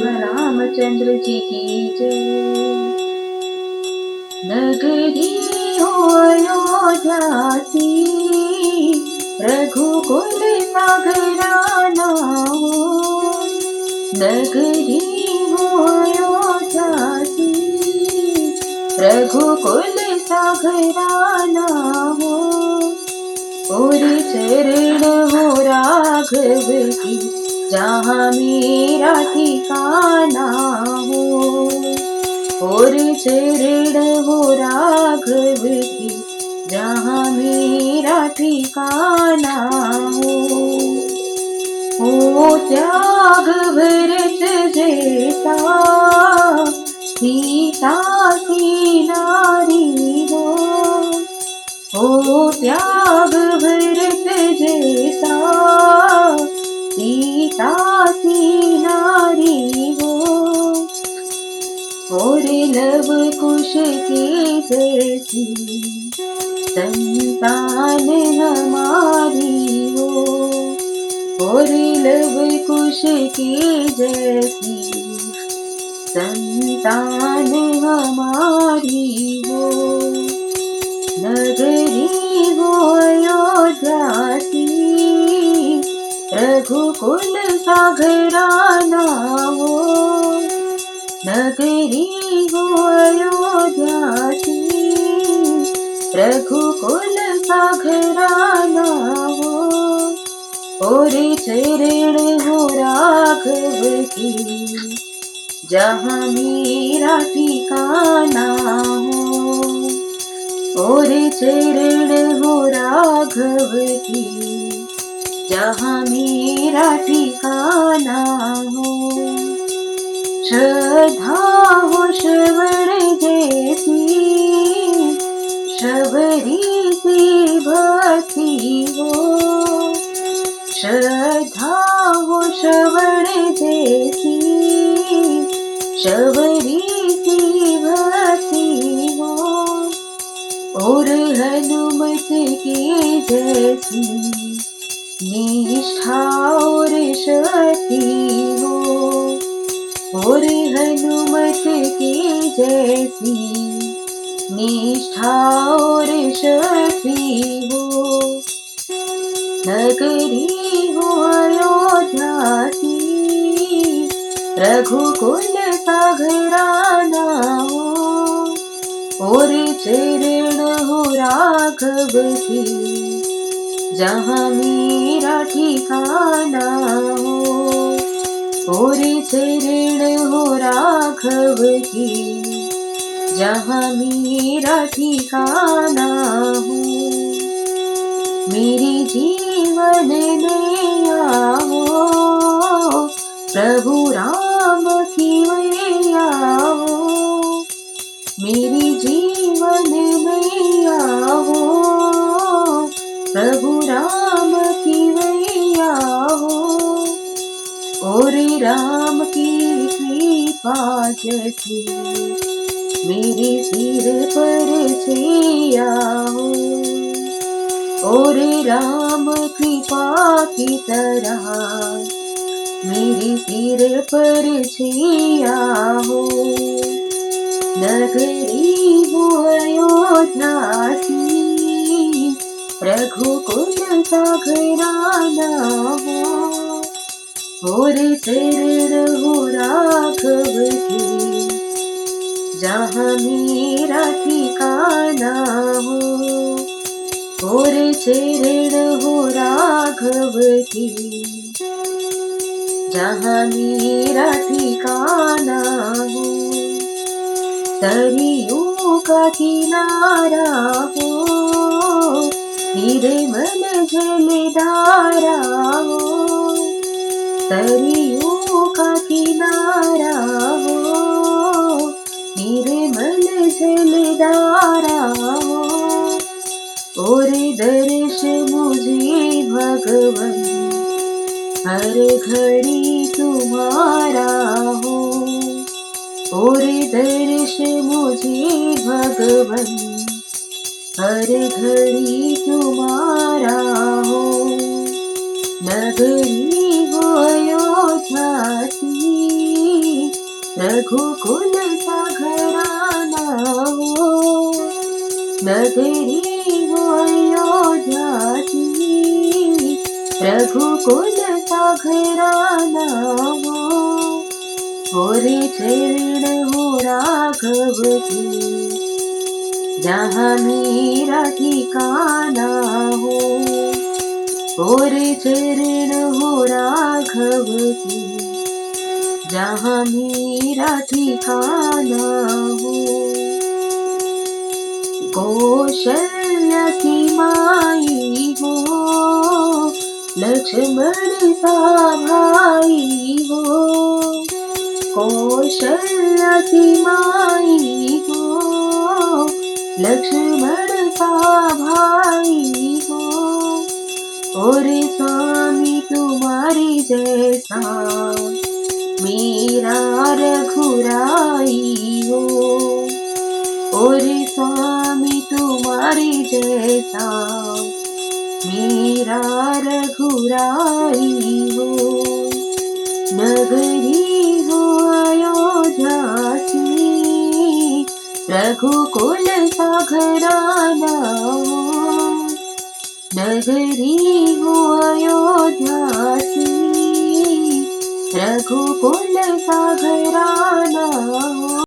रामचंद्र जी की जय। नगरी हो अयोध्या सी, रघुकुल सागराना हो। नगरी हो अयोध्या सी, रघुकुल सागराना हो। और चरण हो राघव की, जहाँ मेरा ठिकाना हो। और चरण हो राघव की, जहाँ मेरा ठिकाना हो। ओ त्याग भरत जैसा, सीता की नारी हो। ओ त्याग भरत जैसा, सीता की नारी हो। और लव कुश की जैसी, संतान हमारी हो। और लव कुश की जैसी, संतान हमारी हो। नगरी हो अयोध्या सी, रघुकुल सागराना हो। नगरी हो अयोध्या सी, रघुकुल सागराना हो। और चरण हो राघव की, जहाँ मेरा ठिकाना हो। और चरण हो राघव की, जहाँ मेरा ठिकाना हो। श्रद्धा हो श्रवण जैसी, शबरी सी भक्ति हो। श्रद्धा हो श्रवण जैसी, शबरी सी भक्ति हो। और हनुमत की जैसी, निष्ठा और शक्ति हो। और हनुमत की जैसी, निष्ठा और शक्ति हो। नगरी हो अयोध्या सी, रघुकुल सागराना हो। और चरण हो राघव की, जहाँ मेरा ठिकाना हो। और चरण हो राघव की, जहाँ मेरा ठिकाना हो। मेरे जीवन में आओ, प्रभु राम की मैया हो। मेरे जीवन में आओ, प्रभु राम की मैया हो। और राम की कृपा जैसे, मेरे सिर पर छाया हो। और राम कृपा की तरह, मेरे सिर पर छाया हो। नगरी हो अयोध्या सी, रघुकुल सागराना हो। और चरण हो राघव की, जहाँ मेरा ठिकाना हो। और चरण हो राघव की, जहाँ मेरा ठिकाना हो। सरयू का किनारा हो, निर्मल जलधारा हो। सरयू का किनारा हो, निर्मल जलधारा हो। और दर्श मुझे भगवन, हर घड़ी तुम्हारा हो। और दर्श मुझे भगवन, हर घड़ी तुम्हारा हो। नगरी हो अयोध्या सी, रघुकुल सा घराना हो, नगरी हो अयोध्या की, रघुकुल सा घराना हो, और चरण हो राघव की, जहाँ मेरा ठिकाना हो, और चरण हो राघव की, जहाँ मेरा ठिकाना हो। कौशल्या की माई हो, लक्ष्मण सा भाई हो, कौशल्या की माई हो, लक्ष्मण सा भाई हो, और स्वामी तुम्हारी जैसा मेरा रघुराई हो, और स्वामी तुम्हारी जैसा मेरा रघुराई हो। नगरी हो अयोध्या की, रघुकुल सा घराना हो, नगरी हो अयोध्या की, रघुकुल सा घराना हो।